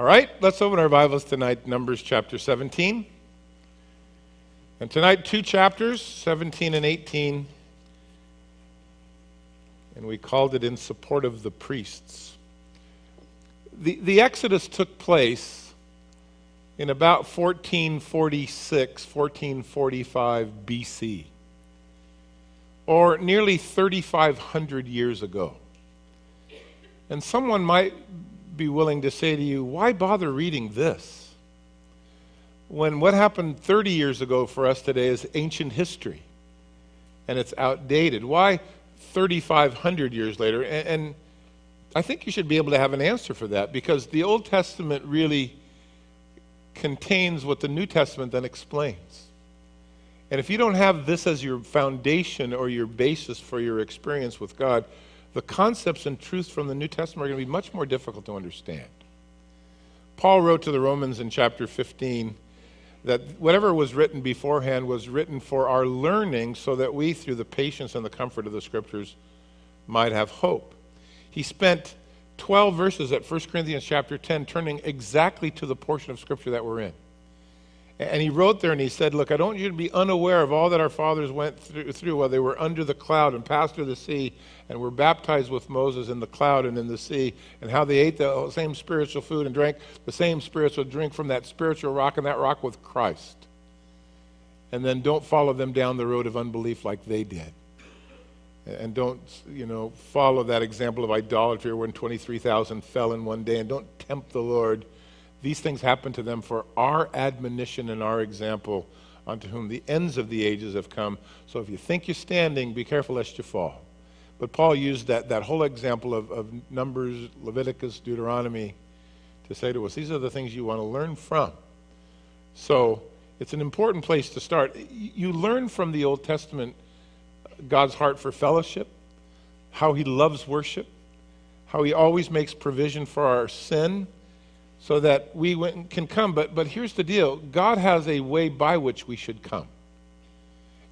All right, let's open our Bibles tonight, Numbers chapter 17. And tonight, two chapters, 17 and 18. And we called it In Support of the Priests. The Exodus took place in about 1446, 1445 BC, or nearly 3,500 years ago. And someone might be willing to say to you, why bother reading this? When what happened 30 years ago for us today is ancient history, and it's outdated. Why 3,500 years later? And I think you should be able to have an answer for that, because the Old Testament really contains what the New Testament then explains. And if you don't have this as your foundation or your basis for your experience with God, the concepts and truths from the New Testament are going to be much more difficult to understand. Paul wrote to the Romans in chapter 15 that whatever was written beforehand was written for our learning, so that we, through the patience and the comfort of the Scriptures, might have hope. He spent 12 verses at 1 Corinthians chapter 10 turning exactly to the portion of Scripture that we're in. And he wrote there and he said, look, I don't want you to be unaware of all that our fathers went through while they were under the cloud and passed through the sea and were baptized with Moses in the cloud and in the sea, and how they ate the same spiritual food and drank the same spiritual drink from that spiritual rock, and that rock was Christ. And then don't follow them down the road of unbelief like they did. And don't, follow that example of idolatry when 23,000 fell in one day, and don't tempt the Lord. These things happen to them for our admonition and our example, unto whom the ends of the ages have come. So if you think you're standing, be careful lest you fall. But Paul used that whole example of Numbers, Leviticus, Deuteronomy to say to us, these are the things you want to learn from. So it's an important place to start. You learn from the Old Testament God's heart for fellowship, how he loves worship, how he always makes provision for our sin, so that we can come. But here's the deal. God has a way by which we should come.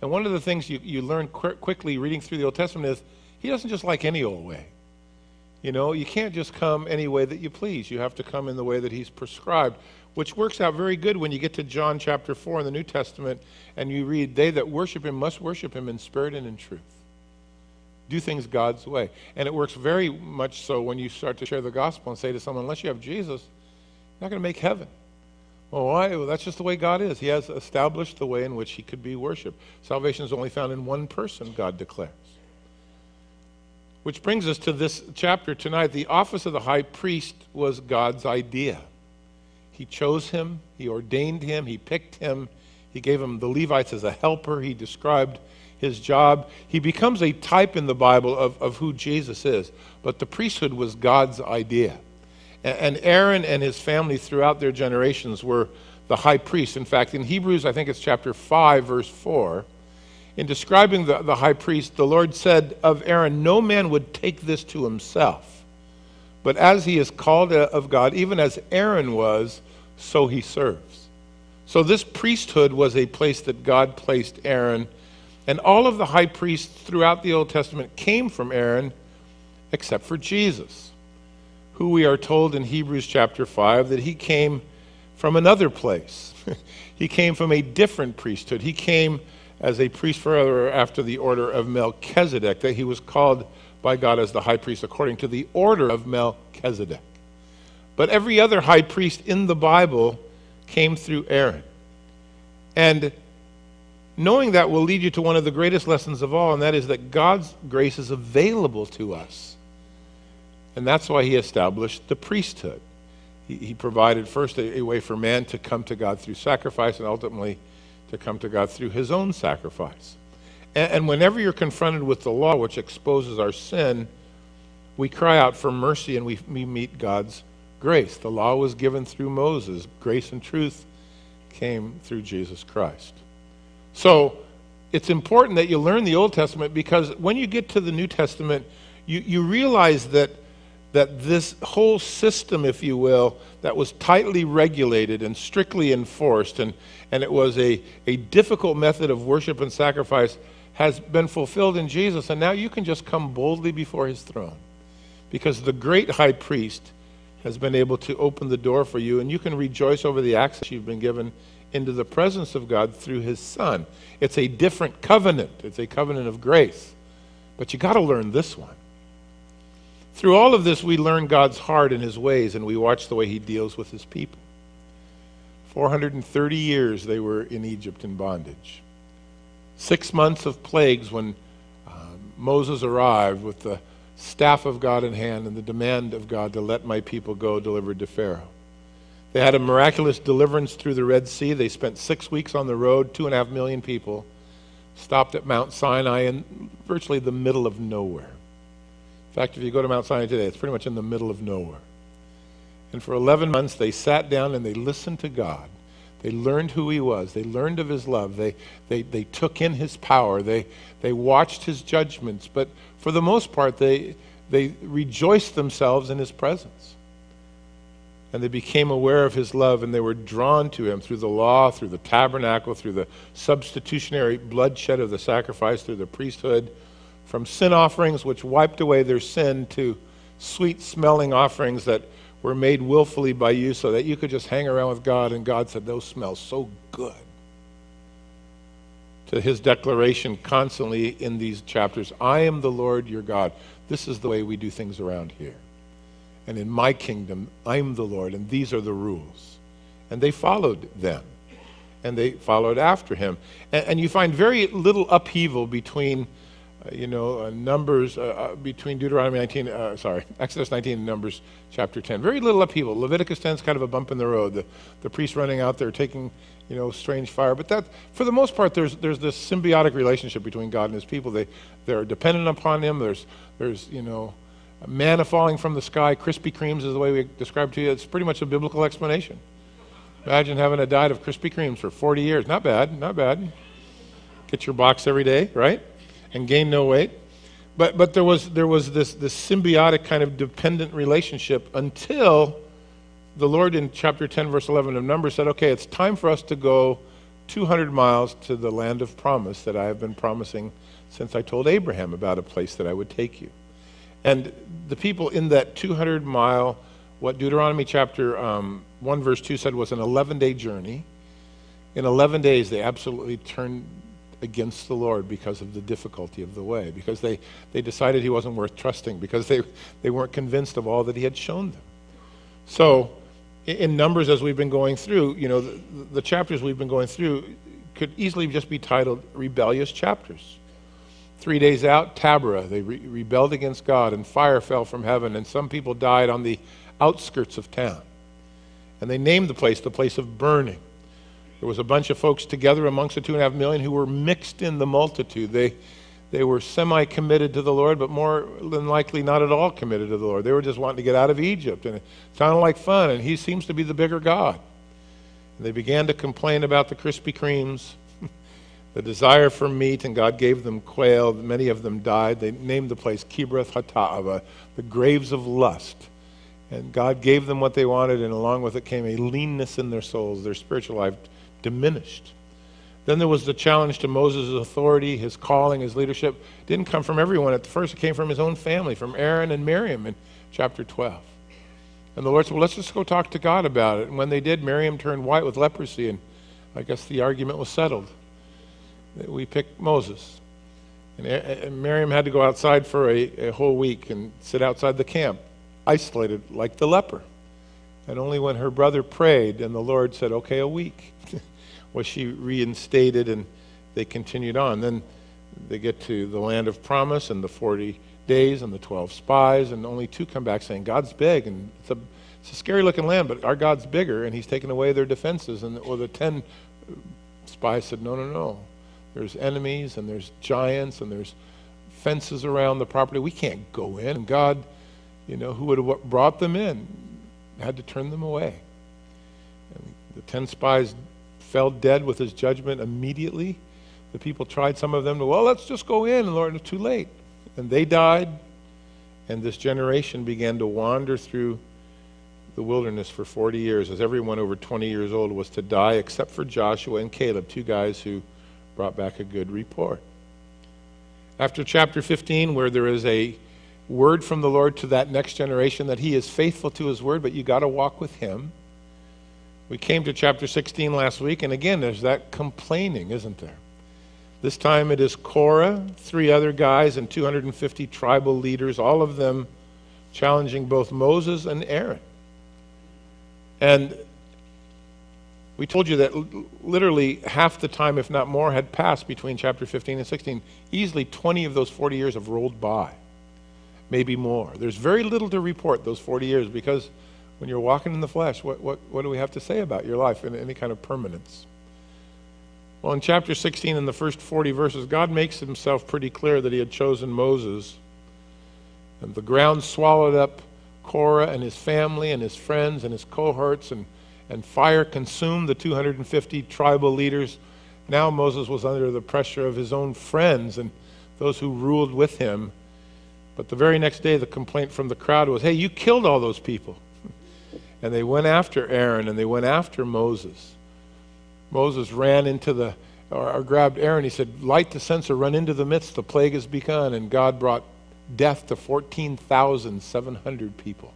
And one of the things you learn quickly reading through the Old Testament is he doesn't just like any old way. You can't just come any way that you please. You have to come in the way that he's prescribed, which works out very good when you get to John chapter 4 in the New Testament and you read, they that worship him must worship him in spirit and in truth. Do things God's way. And it works very much so when you start to share the gospel and say to someone, unless you have Jesus, you're not going to make heaven. Well, why? Well, that's just the way God is. He has established the way in which he could be worshipped. Salvation is only found in one person, God declares. Which brings us to this chapter tonight. The office of the high priest was God's idea. He chose him, he ordained him, he picked him, he gave him the Levites as a helper, he described his job. He becomes a type in the Bible of who Jesus is. But the priesthood was God's idea. And Aaron and his family throughout their generations were the high priest. In fact, in Hebrews, I think it's chapter 5, verse 4, in describing the high priest, the Lord said of Aaron, no man would take this to himself, but as he is called of God, even as Aaron was, so he serves. So this priesthood was a place that God placed Aaron, and all of the high priests throughout the Old Testament came from Aaron, except for Jesus, who we are told in Hebrews chapter 5 that he came from another place. He came from a different priesthood. He came as a priest forever after the order of Melchizedek, that he was called by God as the high priest according to the order of Melchizedek. But every other high priest in the Bible came through Aaron. And knowing that will lead you to one of the greatest lessons of all, and that is that God's grace is available to us. And that's why he established the priesthood. He provided first a way for man to come to God through sacrifice, and ultimately to come to God through his own sacrifice. And whenever you're confronted with the law, which exposes our sin, we cry out for mercy and we meet God's grace. The law was given through Moses. Grace and truth came through Jesus Christ. So it's important that you learn the Old Testament, because when you get to the New Testament, you realize that this whole system, if you will, that was tightly regulated and strictly enforced, and it was a difficult method of worship and sacrifice, has been fulfilled in Jesus. And now you can just come boldly before his throne, because the great high priest has been able to open the door for you, and you can rejoice over the access you've been given into the presence of God through his Son. It's a different covenant. It's a covenant of grace. But you got to learn this one. Through all of this, we learn God's heart and his ways, and we watch the way he deals with his people. 430 years they were in Egypt in bondage. 6 months of plagues when Moses arrived with the staff of God in hand and the demand of God to let my people go delivered to Pharaoh. They had a miraculous deliverance through the Red Sea. They spent 6 weeks on the road, 2.5 million people, stopped at Mount Sinai in virtually the middle of nowhere. In fact, if you go to Mount Sinai today, it's pretty much in the middle of nowhere. And for 11 months, they sat down and they listened to God. They learned who he was. They learned of his love. They took in his power. They watched his judgments. But for the most part, they rejoiced themselves in his presence. And they became aware of his love, and they were drawn to him through the law, through the tabernacle, through the substitutionary bloodshed of the sacrifice, through the priesthood, from sin offerings which wiped away their sin to sweet-smelling offerings that were made willfully by you so that you could just hang around with God, and God said, those smell so good. To his declaration constantly in these chapters, I am the Lord your God. This is the way we do things around here. And in my kingdom, I'm the Lord, and these are the rules. And they followed them, and they followed after him. And you find very little upheaval between Numbers, between Exodus 19 and Numbers chapter 10. Very little upheaval. Leviticus 10 is kind of a bump in the road. The priests running out there taking, strange fire. But that, for the most part, there's this symbiotic relationship between God and his people. They're dependent upon him. There's manna falling from the sky. Krispy Kremes is the way we describe to you. It's pretty much a biblical explanation. Imagine having a diet of Krispy Kremes for 40 years. Not bad, not bad. Get your box every day, right? And gain no weight. But there was this symbiotic kind of dependent relationship until the Lord in chapter 10, verse 11 of Numbers said, okay, it's time for us to go 200 miles to the land of promise that I have been promising since I told Abraham about a place that I would take you. And the people in that 200-mile, what Deuteronomy chapter 1, verse 2 said was an 11-day journey. In 11 days, they absolutely turned against the Lord because of the difficulty of the way, because they decided he wasn't worth trusting, because they weren't convinced of all that he had shown them. So in Numbers, as we've been going through, the chapters we've been going through could easily just be titled rebellious chapters. 3 days out, Taberah, they rebelled against God, and fire fell from heaven, and some people died on the outskirts of town. And they named the place of burning. There was a bunch of folks together amongst the 2.5 million who were mixed in the multitude. They were semi-committed to the Lord, but more than likely not at all committed to the Lord. They were just wanting to get out of Egypt, and it sounded like fun, and he seems to be the bigger God. And they began to complain about the Krispy Kremes, the desire for meat, and God gave them quail. Many of them died. They named the place Kibroth Hattaavah, the graves of lust. And God gave them what they wanted, and along with it came a leanness in their souls. Their spiritual life diminished. Then there was the challenge to Moses' authority, his calling, his leadership. It didn't come from everyone. At first, it came from his own family, from Aaron and Miriam in chapter 12. And the Lord said, well, let's just go talk to God about it. And when they did, Miriam turned white with leprosy, and I guess the argument was settled. We picked Moses. And Miriam had to go outside for a whole week and sit outside the camp, isolated like the leper. And only when her brother prayed and the Lord said, okay, a week, was she reinstated, and they continued on. Then they get to the land of promise and the 40 days and the 12 spies, and only 2 come back saying, God's big, and it's a scary-looking land, but our God's bigger, and he's taken away their defenses. Or the 10 spies said, no. There's enemies, and there's giants, and there's fences around the property. We can't go in. And God, who would have brought them in, had to turn them away. And the 10 spies fell dead with his judgment immediately. The people tried, some of them, well, let's just go in, and Lord, it's too late. And they died, and this generation began to wander through the wilderness for 40 years, as everyone over 20 years old was to die, except for Joshua and Caleb, 2 guys who brought back a good report. After chapter 15, where there is a word from the Lord to that next generation, that he is faithful to his word, but you got to walk with him. We came to chapter 16 last week, and again, there's that complaining, isn't there? This time it is Korah, 3 other guys, and 250 tribal leaders, all of them challenging both Moses and Aaron. And we told you that literally half the time, if not more, had passed between chapter 15 and 16. Easily 20 of those 40 years have rolled by, maybe more. There's very little to report those 40 years, because when you're walking in the flesh, what do we have to say about your life in any kind of permanence? Well, in chapter 16, in the first 40 verses, God makes himself pretty clear that he had chosen Moses. And the ground swallowed up Korah and his family and his friends and his cohorts, and fire consumed the 250 tribal leaders. Now Moses was under the pressure of his own friends and those who ruled with him. But the very next day, the complaint from the crowd was, hey, you killed all those people. And they went after Aaron, and they went after Moses. Moses ran into or grabbed Aaron. He said, light the censer, run into the midst, the plague has begun. And God brought death to 14,700 people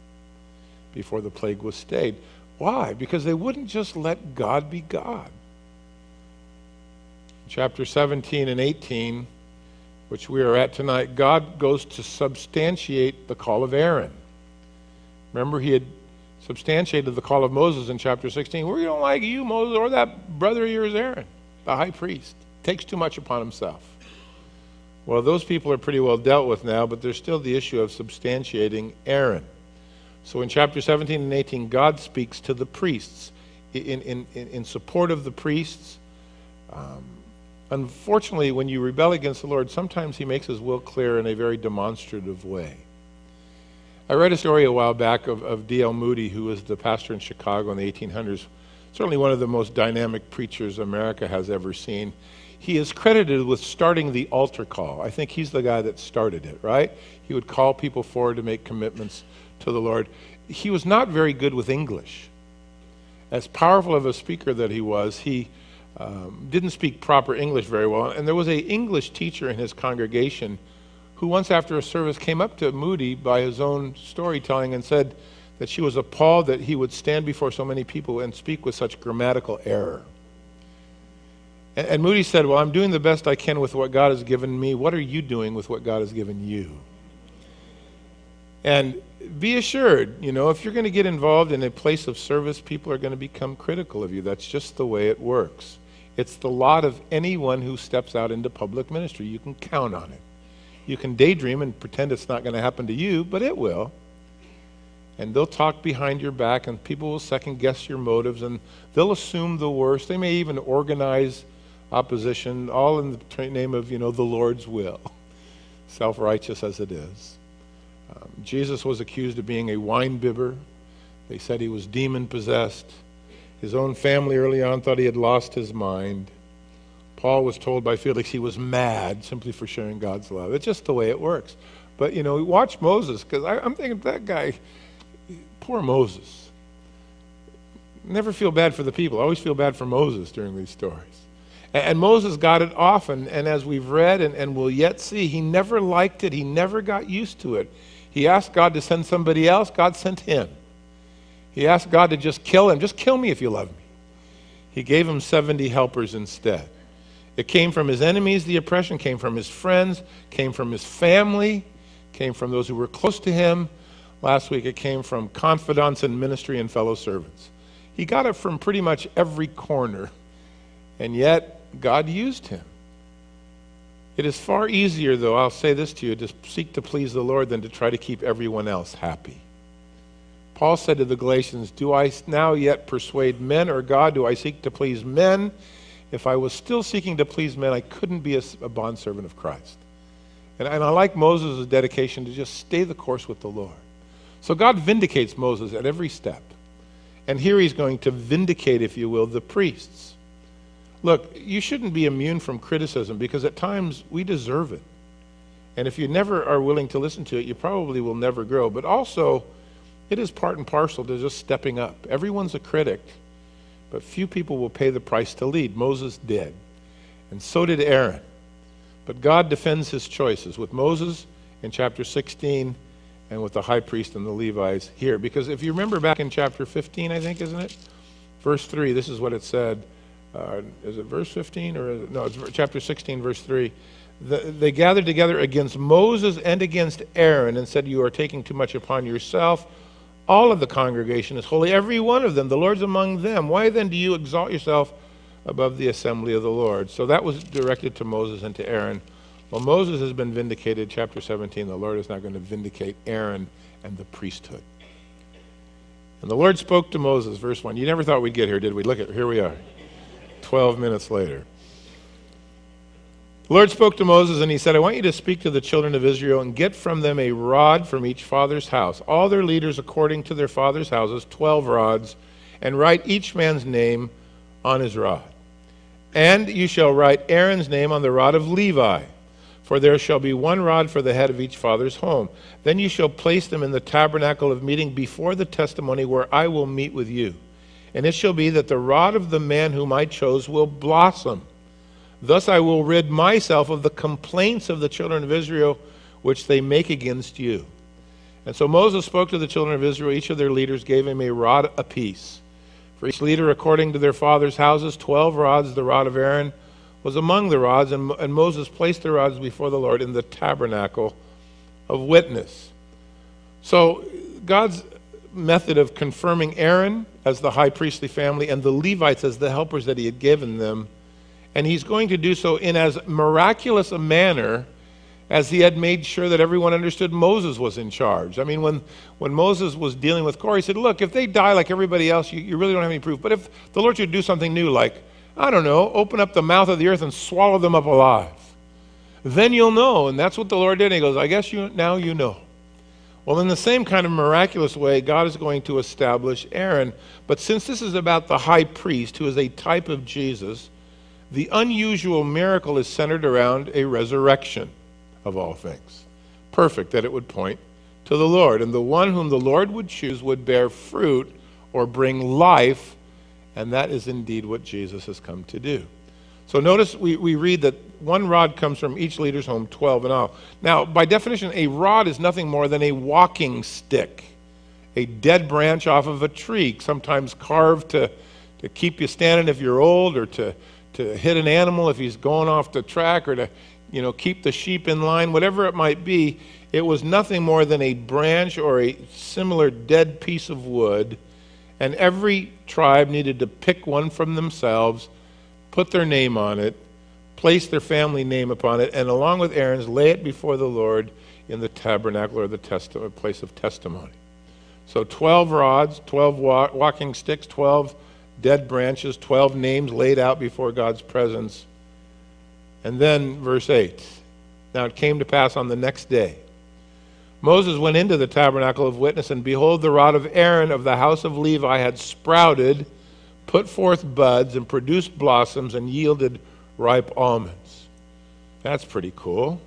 before the plague was stayed. Why? Because they wouldn't just let God be God. Chapter 17 and 18, which we are at tonight, God goes to substantiate the call of Aaron. Remember, he had substantiated the call of Moses in chapter 16. We don't like you, Moses, or that brother of yours, Aaron, the high priest. Takes too much upon himself. Well, those people are pretty well dealt with now, but there's still the issue of substantiating Aaron. So in chapter 17 and 18, God speaks to the priests in support of the priests. Unfortunately, when you rebel against the Lord, sometimes he makes his will clear in a very demonstrative way. I read a story a while back of D.L. Moody, who was the pastor in Chicago in the 1800s, certainly one of the most dynamic preachers America has ever seen. He is credited with starting the altar call. I think he's the guy that started it, right? He would call people forward to make commitments to the Lord. He was not very good with English. As powerful of a speaker that he was, he didn't speak proper English very well. And there was an English teacher in his congregation who once after a service came up to Moody by his own storytelling and said that she was appalled that he would stand before so many people and speak with such grammatical error. And Moody said, well, I'm doing the best I can with what God has given me. What are you doing with what God has given you? And be assured, if you're going to get involved in a place of service, people are going to become critical of you. That's just the way it works. It's the lot of anyone who steps out into public ministry. You can count on it. You can daydream and pretend it's not going to happen to you, but it will. And they'll talk behind your back, and people will second guess your motives, and they'll assume the worst. They may even organize opposition, all in the name of, the Lord's will, self-righteous as it is. Jesus was accused of being a wine bibber. They said he was demon-possessed. His own family early on thought he had lost his mind. Paul was told by Felix he was mad simply for sharing God's love. It's just the way it works. But, watch Moses, because I'm thinking that guy, poor Moses. Never feel bad for the people. I always feel bad for Moses during these stories. And Moses got it often, and as we've read and will yet see, he never liked it. He never got used to it. He asked God to send somebody else. God sent him. He asked God to just kill him. Just kill me if you love me. He gave him 70 helpers instead. It came from his enemies, the oppression came from his friends, came from his family, came from those who were close to him. Last week it came from confidants in ministry and fellow servants. He got it from pretty much every corner, and yet God used him. It is far easier, though, I'll say this to you, to seek to please the Lord than to try to keep everyone else happy. Paul said to the Galatians, do I now yet persuade men, or God, do I seek to please men? If I was still seeking to please men, I couldn't be a bondservant of Christ. And I like Moses' dedication to just stay the course with the Lord. So God vindicates Moses at every step. And here he's going to vindicate, if you will, the priests. Look, you shouldn't be immune from criticism, because at times we deserve it. And if you never are willing to listen to it, you probably will never grow. But also, it is part and parcel to just stepping up. Everyone's a critic, but few people will pay the price to lead. Moses did, and so did Aaron. But God defends his choices. With Moses in chapter 16, and with the high priest and the Levites here. Because if you remember back in chapter 15, I think, isn't it? Verse 3, this is what it said. Is it verse 15? Or no, it's chapter 16, verse 3. They gathered together against Moses and against Aaron and said, "You are taking too much upon yourself. All of the congregation is holy, every one of them. The Lord's among them. Why then do you exalt yourself above the assembly of the Lord?" So that was directed to Moses and to Aaron. Well, Moses has been vindicated, chapter 17. The Lord is now going to vindicate Aaron and the priesthood. And the Lord spoke to Moses, verse 1. You never thought we'd get here, did we? Look at, here we are, 12 minutes later. The Lord spoke to Moses, and he said, "I want you to speak to the children of Israel and get from them a rod from each father's house, all their leaders according to their father's houses, 12 rods, and write each man's name on his rod. And you shall write Aaron's name on the rod of Levi, for there shall be one rod for the head of each father's home. Then you shall place them in the tabernacle of meeting before the testimony where I will meet with you. And it shall be that the rod of the man whom I chose will blossom. Thus I will rid myself of the complaints of the children of Israel, which they make against you." And so Moses spoke to the children of Israel. Each of their leaders gave him a rod apiece. For each leader according to their father's houses, 12 rods. The rod of Aaron was among the rods, and Moses placed the rods before the Lord in the tabernacle of witness. So God's method of confirming Aaron as the high priestly family and the Levites as the helpers that he had given them, and he's going to do so in as miraculous a manner as he had made sure that everyone understood Moses was in charge. I mean, when Moses was dealing with Korah, he said, "Look, if they die like everybody else, you really don't have any proof. But if the Lord should do something new, like, I don't know, open up the mouth of the earth and swallow them up alive, then you'll know." And that's what the Lord did. And he goes, "I guess now you know." Well, in the same kind of miraculous way, God is going to establish Aaron. But since this is about the high priest, who is a type of Jesus, the unusual miracle is centered around a resurrection of all things. Perfect that it would point to the Lord. And the one whom the Lord would choose would bear fruit or bring life, and that is indeed what Jesus has come to do. So notice we read that one rod comes from each leader's home, 12 in all. Now, by definition, a rod is nothing more than a walking stick, a dead branch off of a tree, sometimes carved to keep you standing if you're old, or to hit an animal if he's going off the track, or to keep the sheep in line, whatever it might be. It was nothing more than a branch or a similar dead piece of wood, and every tribe needed to pick one from themselves, put their name on it, place their family name upon it, and along with Aaron's, lay it before the Lord in the tabernacle, or the place of testimony. So 12 rods, 12 walking sticks, 12 dead branches, 12 names laid out before God's presence. And then verse 8. Now it came to pass on the next day, Moses went into the tabernacle of witness, and behold, the rod of Aaron of the house of Levi had sprouted, put forth buds, and produced blossoms, and yielded ripe almonds. That's pretty cool.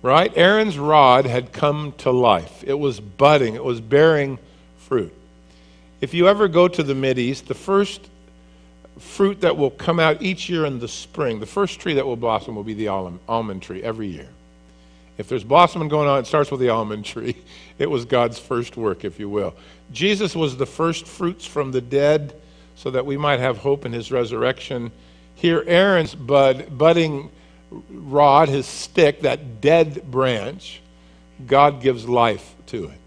Right? Aaron's rod had come to life. It was budding. It was bearing fruit. If you ever go to the Mideast, the first fruit that will come out each year in the spring, the first tree that will blossom will be the almond tree every year. If there's blossoming going on, it starts with the almond tree. It was God's first work, if you will. Jesus was the first fruits from the dead so that we might have hope in his resurrection. Here, Aaron's budding rod, his stick, that dead branch, God gives life to it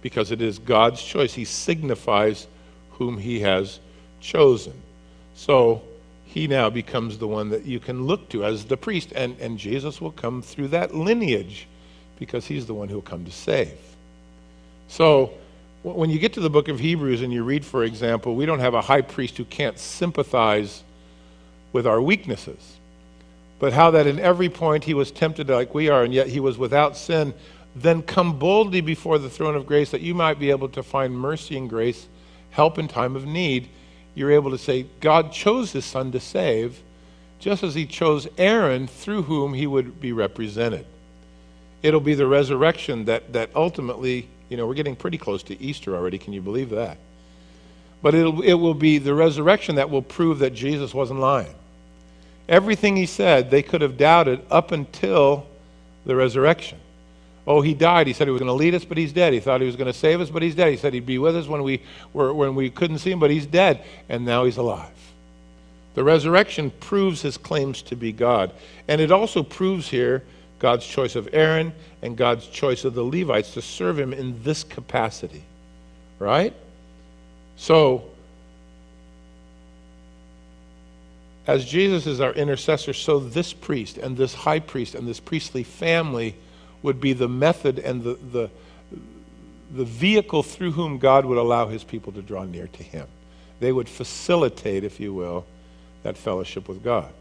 because it is God's choice. He signifies whom he has chosen. So he now becomes the one that you can look to as the priest, and Jesus will come through that lineage because he's the one who will come to save. So when you get to the book of Hebrews and you read, for example, we don't have a high priest who can't sympathize with our weaknesses, but how that in every point he was tempted like we are, and yet he was without sin. Then come boldly before the throne of grace that you might be able to find mercy and grace, help in time of need. You're able to say, God chose his son to save, just as he chose Aaron through whom he would be represented. It'll be the resurrection that ultimately, we're getting pretty close to Easter already. Can you believe that? But it will be the resurrection that will prove that Jesus wasn't lying. Everything he said, they could have doubted up until the resurrection. Oh, he died. He said he was going to lead us, but he's dead. He thought he was going to save us, but he's dead. He said he'd be with us when we couldn't see him, but he's dead, and now he's alive. The resurrection proves his claims to be God. And it also proves here God's choice of Aaron and God's choice of the Levites to serve him in this capacity. Right? So, as Jesus is our intercessor, so this priest and this high priest and this priestly family would be the method and the vehicle through whom God would allow his people to draw near to him. They would facilitate, if you will, that fellowship with God.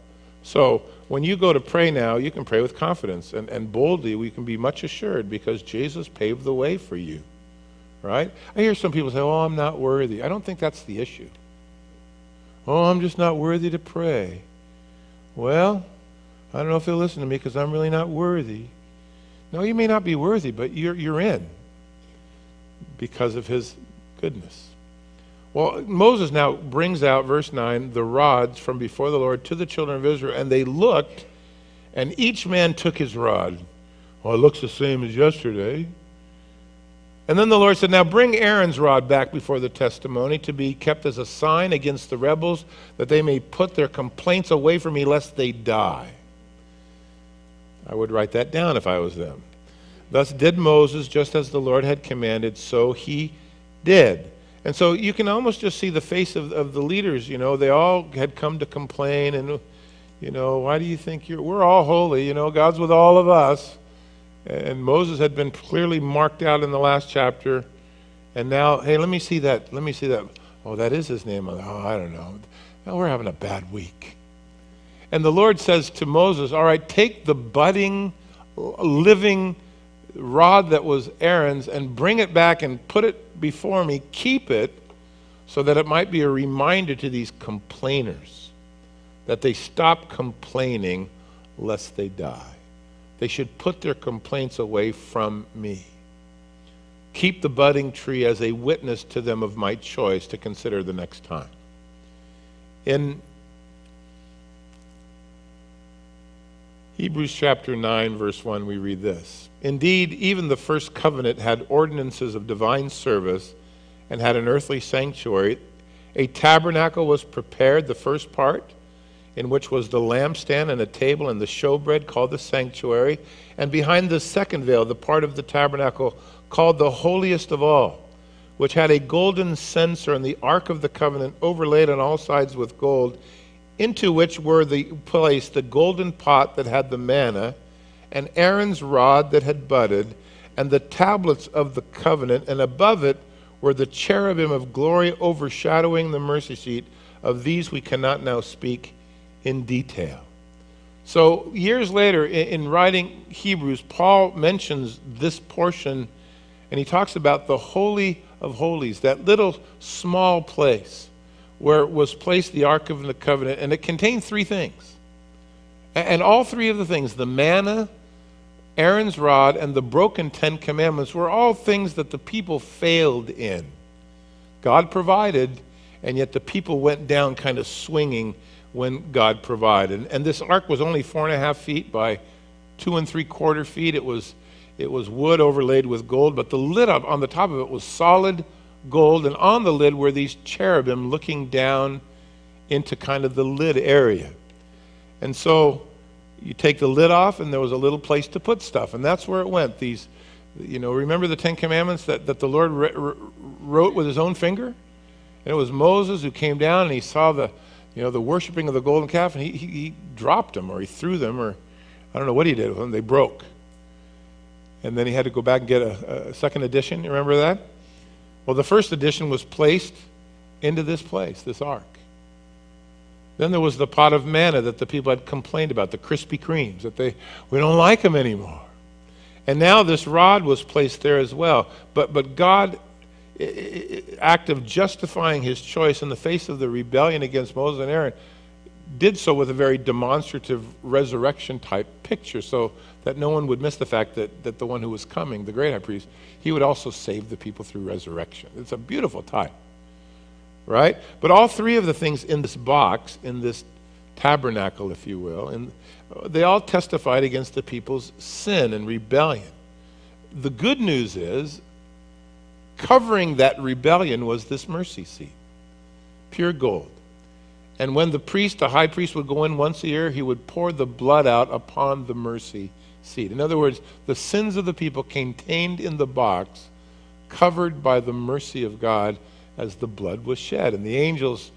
So when you go to pray now, you can pray with confidence and boldly. We can be much assured because Jesus paved the way for you. Right? I hear some people say, oh, I'm not worthy. I don't think that's the issue. Oh, I'm just not worthy to pray. Well, I don't know if they'll listen to me because I'm really not worthy. No, you may not be worthy, but you're in because of his goodness. Well, Moses now brings out, verse 9, the rods from before the Lord to the children of Israel, and they looked, and each man took his rod. Well, it looks the same as yesterday. And then the Lord said, now bring Aaron's rod back before the testimony to be kept as a sign against the rebels, that they may put their complaints away from me lest they die. I would write that down if I was them. Thus did Moses, just as the Lord had commanded, so he did. And so you can almost just see the face of the leaders. You know, they all had come to complain and, you know, why do you think we're all holy? You know, God's with all of us. And Moses had been clearly marked out in the last chapter. And now, hey, let me see that. Let me see that. Oh, that is his name. Oh, I don't know. Now we're having a bad week. And the Lord says to Moses, all right, take the budding, living rod that was Aaron's and bring it back and put it before me. Keep it so that it might be a reminder to these complainers that they stop complaining lest they die. They should put their complaints away from me. Keep the budding tree as a witness to them of my choice to consider the next time. In Hebrews chapter 9, verse 1, we read this. Indeed, even the first covenant had ordinances of divine service and had an earthly sanctuary. A tabernacle was prepared, the first part, in which was the lampstand and a table and the showbread called the sanctuary. And behind the second veil, the part of the tabernacle called the holiest of all, which had a golden censer and the ark of the covenant overlaid on all sides with gold, into which were placed the golden pot that had the manna, and Aaron's rod that had budded, and the tablets of the covenant, and above it were the cherubim of glory overshadowing the mercy seat. Of these we cannot now speak in detail. So years later, in writing Hebrews, Paul mentions this portion, and he talks about the Holy of Holies, that little small place where was placed the Ark of the Covenant, and it contained three things. And all three of the things, the manna, Aaron's rod, and the broken Ten Commandments, were all things that the people failed in. God provided, and yet the people went down kind of swinging when God provided. And this ark was only 4.5 feet by 2 3/4 feet. It was wood overlaid with gold, but the lid on the top of it was solid gold, and on the lid were these cherubim looking down into kind of the lid area. And so you take the lid off, and there was a little place to put stuff, and that's where it went. These, you know, remember the Ten Commandments that the Lord wrote with his own finger? And it was Moses who came down, and he saw the worshiping of the golden calf, and he dropped them, or he threw them, or I don't know what he did with them. They broke. And then he had to go back and get a second edition. You remember that? Well, the first edition was placed into this place, this ark. Then there was the pot of manna that the people had complained about, the Krispy Kremes, that we don't like them anymore. And now this rod was placed there as well. But God, act of justifying his choice in the face of the rebellion against Moses and Aaron, did so with a very demonstrative resurrection type picture, so that no one would miss the fact that the one who was coming, the great high priest, he would also save the people through resurrection. It's a beautiful type, right? But all three of the things in this box, in this tabernacle, if you will, and they all testified against the people's sin and rebellion. the good news is, covering that rebellion was this mercy seat, pure gold. And when the priest, the high priest, would go in once a year, he would pour the blood out upon the mercy seat. In other words, the sins of the people contained in the box, covered by the mercy of God as the blood was shed. And the angels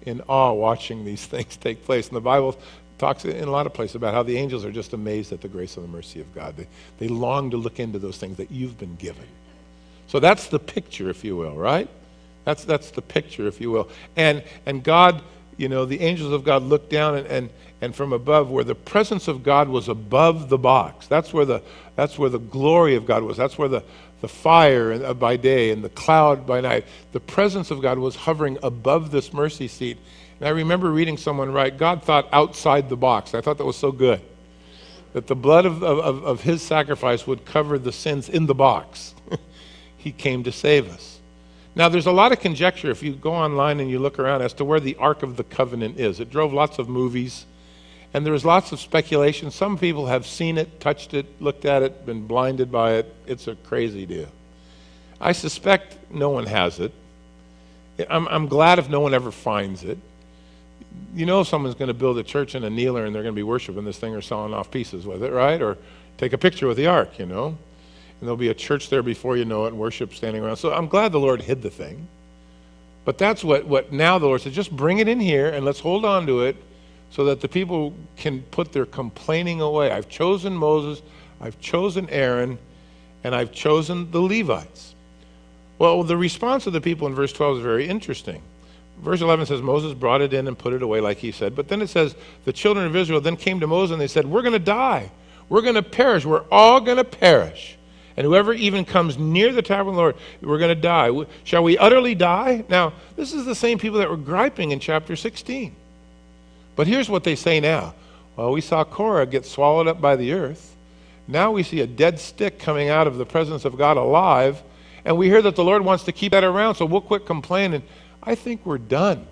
in awe watching these things take place. And the Bible talks in a lot of places about how the angels are just amazed at the grace and the mercy of God. They long to look into those things that you've been given. So that's the picture, if you will, right? That's the picture, if you will. And God, the angels of God looked down and from above, where the presence of God was above the box. That's where the glory of God was. That's where the fire by day and the cloud by night. The presence of God was hovering above this mercy seat. And I remember reading someone write, God thought outside the box. I thought that was so good, that the blood of his sacrifice would cover the sins in the box. He came to save us. Now, there's a lot of conjecture if you go online and you look around as to where the Ark of the Covenant is. It drove lots of movies, and there was lots of speculation. Some people have seen it, touched it, looked at it, been blinded by it. It's a crazy deal. I suspect no one has it. I'm glad if no one ever finds it. Someone's going to build a church in a kneeler and they're going to be worshiping this thing or selling off pieces with it, right? Or take a picture with the Ark, And there'll be a church there before you know it and worship standing around. So I'm glad the Lord hid the thing. But that's what now the Lord said, just bring it in here and let's hold on to it so that the people can put their complaining away. I've chosen Moses, I've chosen Aaron, and I've chosen the Levites. Well, the response of the people in verse 12 is very interesting. Verse 11 says, Moses brought it in and put it away like he said. But then it says, the children of Israel then came to Moses and they said, we're going to die. We're going to perish. We're all going to perish. And whoever even comes near the tabernacle of the Lord, we're going to die. Shall we utterly die? Now, this is the same people that were griping in chapter 16. But here's what they say now. Well, we saw Korah get swallowed up by the earth. Now we see a dead stick coming out of the presence of God alive. And we hear that the Lord wants to keep that around, so we'll quit complaining. I think we're done.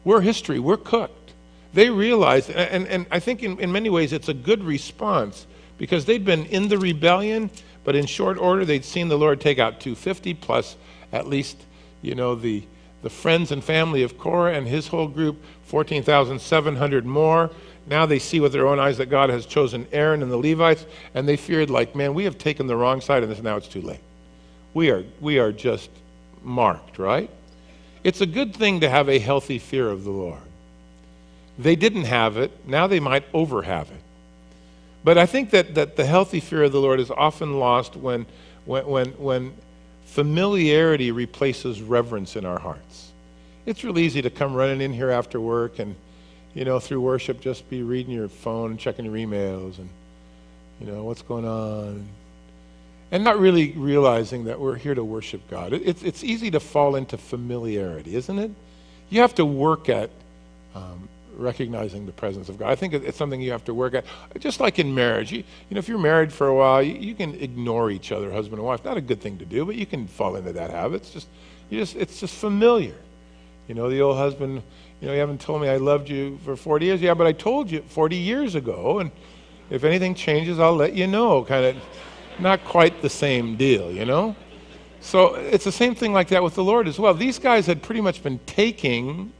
We're history. We're cooked. They realized, and I think in many ways it's a good response, because they'd been in the rebellion, but in short order they'd seen the Lord take out 250 plus at least, the friends and family of Korah and his whole group, 14,700 more. Now they see with their own eyes that God has chosen Aaron and the Levites, and they feared like, man, we have taken the wrong side of this, now it's too late. We are just marked, right? It's a good thing to have a healthy fear of the Lord. They didn't have it. Now they might over-have it. But I think that the healthy fear of the Lord is often lost when familiarity replaces reverence in our hearts. It's real easy to come running in here after work and, through worship, just be reading your phone, checking your emails, and, what's going on. And not really realizing that we're here to worship God. It's easy to fall into familiarity, isn't it? You have to work at recognizing the presence of God. I think it's something you have to work at. Just like in marriage. If you're married for a while, you can ignore each other, husband and wife. Not a good thing to do, but you can fall into that habit. It's just familiar. The old husband, you haven't told me I loved you for 40 years. Yeah, but I told you 40 years ago, and if anything changes, I'll let you know. Kind of. Not quite the same deal, So it's the same thing like that with the Lord as well. These guys had pretty much been taking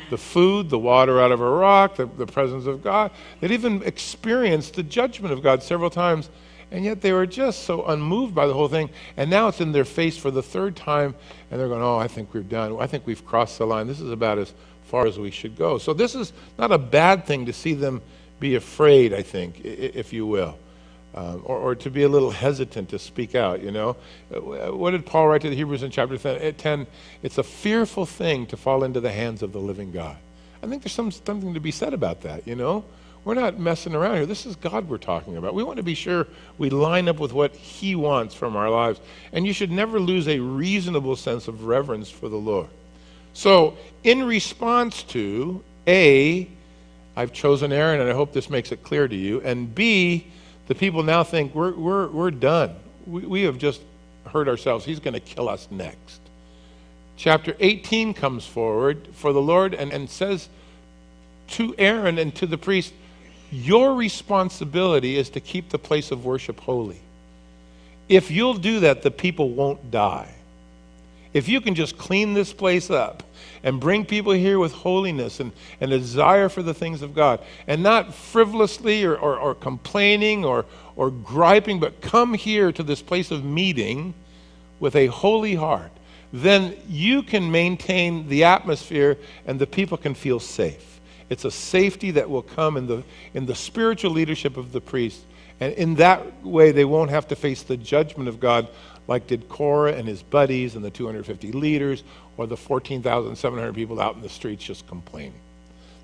the food, the water out of a rock, the presence of God. They'd even experienced the judgment of God several times, and yet they were just so unmoved by the whole thing. And now it's in their face for the third time, and they're going, I think we're done. I think we've crossed the line. This is about as far as we should go. So this is not a bad thing to see them be afraid, I think, if you will. Or to be a little hesitant to speak out, What did Paul write to the Hebrews in chapter 10? It's a fearful thing to fall into the hands of the living God. I think there's something to be said about that, We're not messing around here. This is God we're talking about. We want to be sure we line up with what He wants from our lives. And you should never lose a reasonable sense of reverence for the Lord. So, in response to, A, I've chosen Aaron, and I hope this makes it clear to you, and B, the people now think we're done. We have just hurt ourselves. He's going to kill us next. Chapter 18 comes forward for the Lord and says to Aaron and to the priest, your responsibility is to keep the place of worship holy. If you'll do that, the people won't die. If you can just clean this place up and bring people here with holiness and a desire for the things of God, and not frivolously or complaining or griping, but come here to this place of meeting with a holy heart, then you can maintain the atmosphere and the people can feel safe. It's a safety that will come in the spiritual leadership of the priest. And in that way, they won't have to face the judgment of God like did Korah and his buddies and the 250 leaders or the 14,700 people out in the streets just complaining.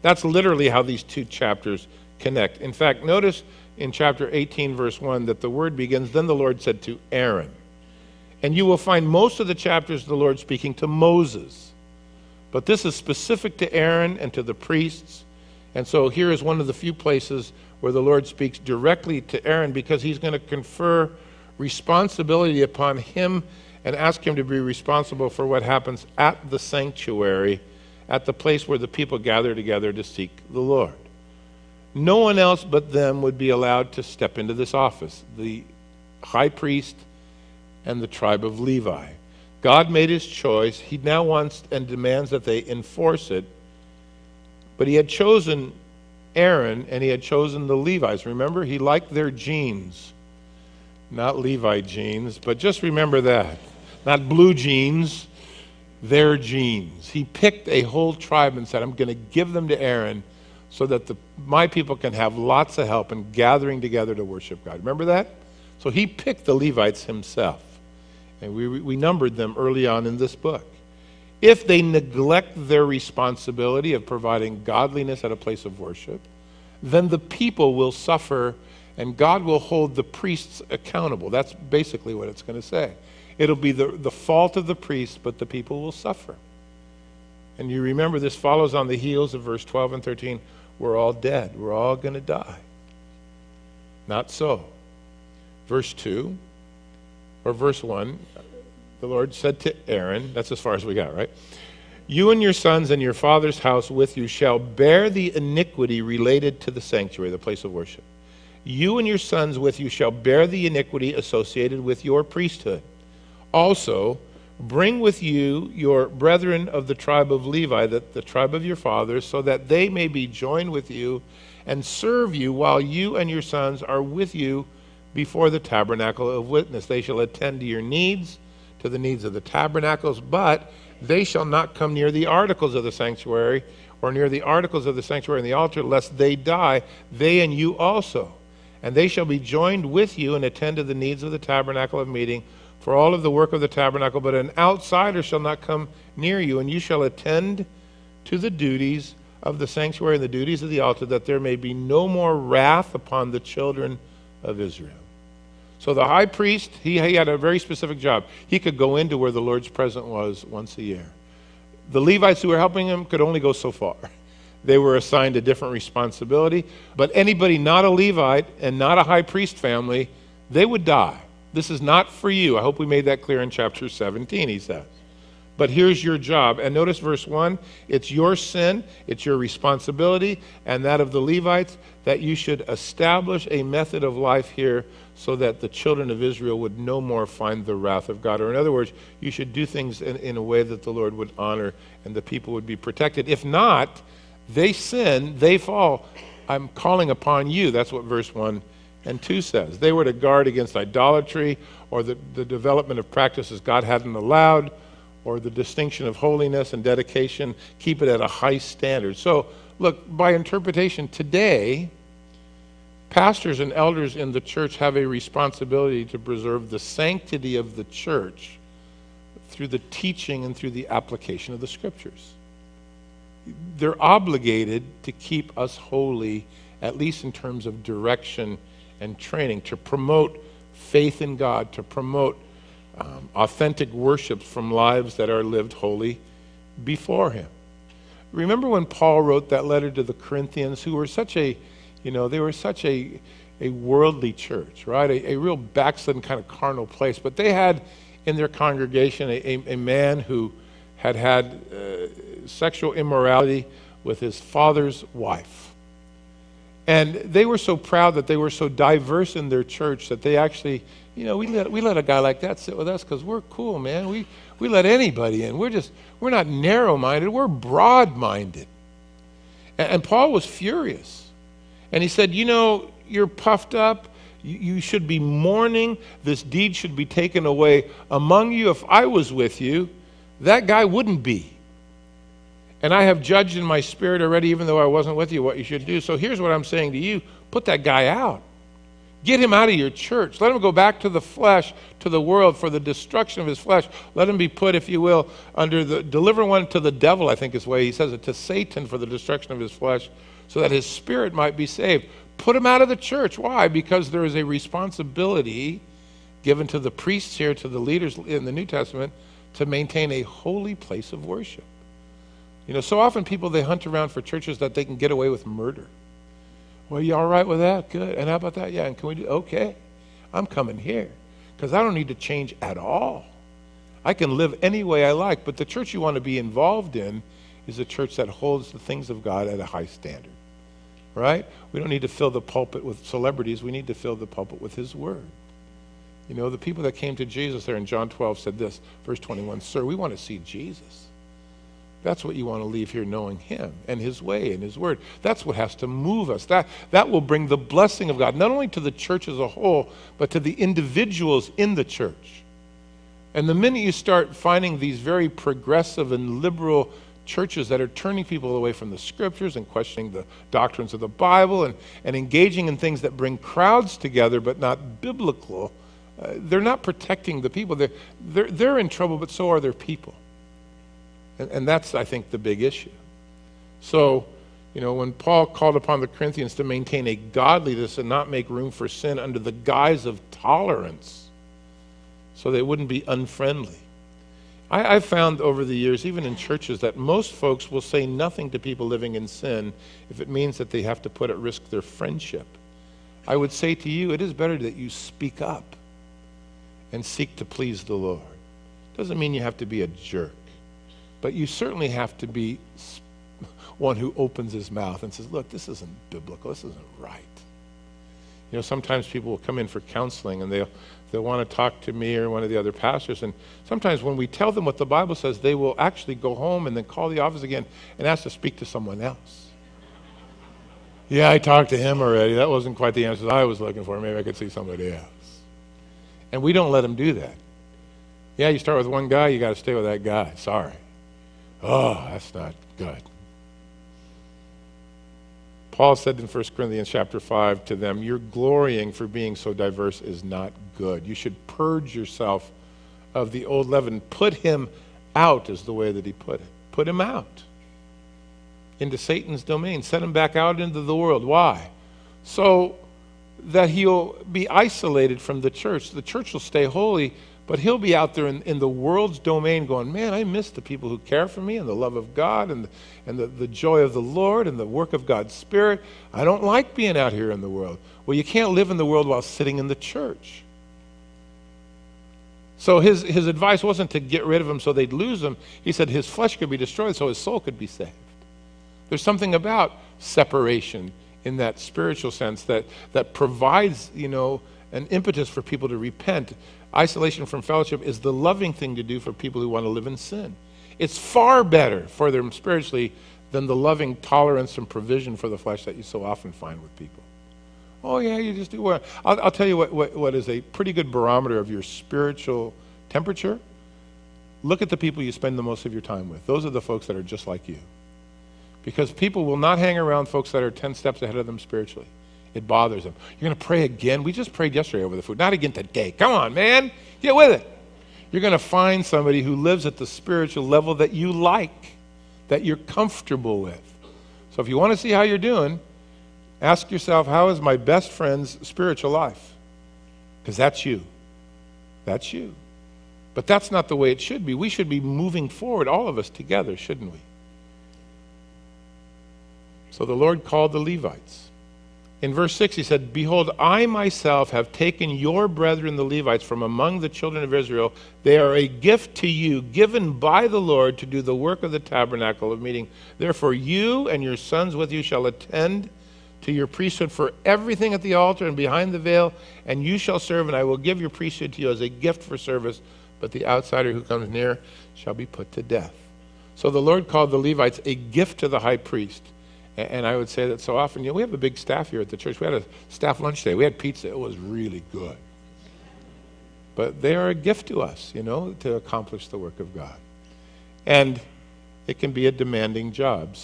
That's literally how these two chapters connect. In fact, notice in chapter 18, verse 1, that the word begins, "Then the Lord said to Aaron." And you will find most of the chapters of the Lord speaking to Moses. But this is specific to Aaron and to the priests. And so here is one of the few places where the Lord speaks directly to Aaron, because he's going to confer responsibility upon him and ask him to be responsible for what happens at the sanctuary, at the place where the people gather together to seek the Lord. No one else but them would be allowed to step into this office, the high priest and the tribe of Levi. God made his choice. He now wants and demands that they enforce it. But he had chosen Aaron and he had chosen the Levites. Remember, he liked their genes. Not Levi genes, but just remember that. Not blue jeans, their genes. He picked a whole tribe and said, I'm going to give them to Aaron so that my people can have lots of help in gathering together to worship God. Remember that? So he picked the Levites himself. And we numbered them early on in this book. If they neglect their responsibility of providing godliness at a place of worship, then the people will suffer and God will hold the priests accountable. That's basically what it's going to say. It'll be the fault of the priests, but the people will suffer. And you remember this follows on the heels of verse 12 and 13. We're all dead. We're all going to die. Not so. Verse 2, or verse 1, the Lord said to Aaron, that's as far as we got, right? You and your sons and your father's house with you shall bear the iniquity related to the sanctuary, the place of worship. You and your sons with you shall bear the iniquity associated with your priesthood. Also, bring with you your brethren of the tribe of Levi, the tribe of your fathers, so that they may be joined with you and serve you while you and your sons are with you before the tabernacle of witness. They shall attend to your needs, to the needs of the tabernacles, but they shall not come near the articles of the sanctuary or near the articles of the sanctuary and the altar, lest they die, they and you also. And they shall be joined with you and attend to the needs of the tabernacle of meeting for all of the work of the tabernacle, but an outsider shall not come near you, and you shall attend to the duties of the sanctuary and the duties of the altar, that there may be no more wrath upon the children of Israel. So the high priest, he had a very specific job. He could go into where the Lord's presence was once a year. The Levites who were helping him could only go so far. They were assigned a different responsibility. But anybody not a Levite and not a high priest family, they would die. This is not for you. I hope we made that clear in chapter 17, he says. But here's your job. And notice verse 1, it's your sin, it's your responsibility, and that of the Levites, that you should establish a method of life here so that the children of Israel would no more find the wrath of God. Or in other words, you should do things in a way that the Lord would honor and the people would be protected. If not, they sin, they fall. I'm calling upon you. That's what verse 1 and 2 says. They were to guard against idolatry or the development of practices God hadn't allowed, or the distinction of holiness and dedication, keep it at a high standard. So, look, by interpretation, today, pastors and elders in the church have a responsibility to preserve the sanctity of the church through the teaching and through the application of the Scriptures. They're obligated to keep us holy, at least in terms of direction and training, to promote faith in God, to promote authentic worship from lives that are lived holy before Him. Remember when Paul wrote that letter to the Corinthians, who were such a, they were such a worldly church, right? A real backslidden kind of carnal place. But they had in their congregation a man who had sexual immorality with his father's wife. And they were so proud that they were so diverse in their church that they actually, we let a guy like that sit with us because we're cool, man. We let anybody in. We're not narrow-minded. We're broad-minded. And Paul was furious. And he said, you're puffed up. You should be mourning. This deed should be taken away among you. If I was with you, that guy wouldn't be. And I have judged in my spirit already, even though I wasn't with you, what you should do. So here's what I'm saying to you. Put that guy out. Get him out of your church. Let him go back to the flesh, to the world, for the destruction of his flesh. Let him be put, if you will, deliver one to the devil, I think is the way he says it, to Satan for the destruction of his flesh, so that his spirit might be saved. Put him out of the church. Why? Because there is a responsibility given to the priests here, to the leaders in the New Testament, to maintain a holy place of worship. So often people, they hunt around for churches that they can get away with murder. Well, you all right with that? Good. And how about that? Yeah, and can we do? Okay. I'm coming here because I don't need to change at all. I can live any way I like, but the church you want to be involved in is a church that holds the things of God at a high standard, right? We don't need to fill the pulpit with celebrities. We need to fill the pulpit with his word. The people that came to Jesus there in John 12 said this, verse 21, "Sir, we want to see Jesus." That's what you want to leave here, knowing him and his way and his word. That's what has to move us. That will bring the blessing of God, not only to the church as a whole, but to the individuals in the church. And the minute you start finding these very progressive and liberal churches that are turning people away from the scriptures and questioning the doctrines of the Bible and engaging in things that bring crowds together but not biblical, they're not protecting the people. They're in trouble, but so are their people. And that's, I think, the big issue. So, when Paul called upon the Corinthians to maintain a godliness and not make room for sin under the guise of tolerance, so they wouldn't be unfriendly. I've found over the years, even in churches, that most folks will say nothing to people living in sin if it means that they have to put at risk their friendship. I would say to you, it is better that you speak up and seek to please the Lord. Doesn't mean you have to be a jerk. But you certainly have to be one who opens his mouth and says, look, this isn't biblical. This isn't right. Sometimes people will come in for counseling and they'll want to talk to me or one of the other pastors. And sometimes when we tell them what the Bible says, they will actually go home and then call the office again and ask to speak to someone else. Yeah, I talked to him already. That wasn't quite the answers I was looking for. Maybe I could see somebody else. And we don't let them do that. Yeah, you start with one guy, you got to stay with that guy. Sorry. Oh, that's not good. Paul said in 1 Corinthians chapter 5 to them, your glorying for being so diverse is not good. You should purge yourself of the old leaven. Put him out is the way that he put it. Put him out into Satan's domain. Send him back out into the world. Why? So that he'll be isolated from the church. The church will stay holy, but he'll be out there in the world's domain going, man, I miss the people who care for me and the love of God and the joy of the Lord and the work of God's Spirit. I don't like being out here in the world. Well, you can't live in the world while sitting in the church. So his advice wasn't to get rid of him so they'd lose him. He said his flesh could be destroyed so his soul could be saved. There's something about separation in that spiritual sense that provides, an impetus for people to repent. Isolation from fellowship is the loving thing to do for people who want to live in sin. It's far better for them spiritually than the loving tolerance and provision for the flesh that you so often find with people. Oh yeah, you just do what? I'll tell you what is a pretty good barometer of your spiritual temperature. Look at the people you spend the most of your time with. Those are the folks that are just like you. Because people will not hang around folks that are 10 steps ahead of them spiritually. It bothers them. You're going to pray again? We just prayed yesterday over the food. Not again today. Come on, man. Get with it. You're going to find somebody who lives at the spiritual level that you like, that you're comfortable with. So if you want to see how you're doing, ask yourself, how is my best friend's spiritual life? Because that's you. That's you. But that's not the way it should be. We should be moving forward, all of us together, shouldn't we? So the Lord called the Levites. In verse 6 he said, behold, I myself have taken your brethren the Levites from among the children of Israel. They are a gift to you, given by the Lord to do the work of the tabernacle of meeting. Therefore you and your sons with you shall attend to your priesthood for everything at the altar and behind the veil, and you shall serve, and I will give your priesthood to you as a gift for service, but the outsider who comes near shall be put to death. So the Lord called the Levites a gift to the high priest. And I would say that so often, we have a big staff here at the church. We had a staff lunch today. We had pizza. It was really good. But they are a gift to us, to accomplish the work of God. And it can be a demanding job.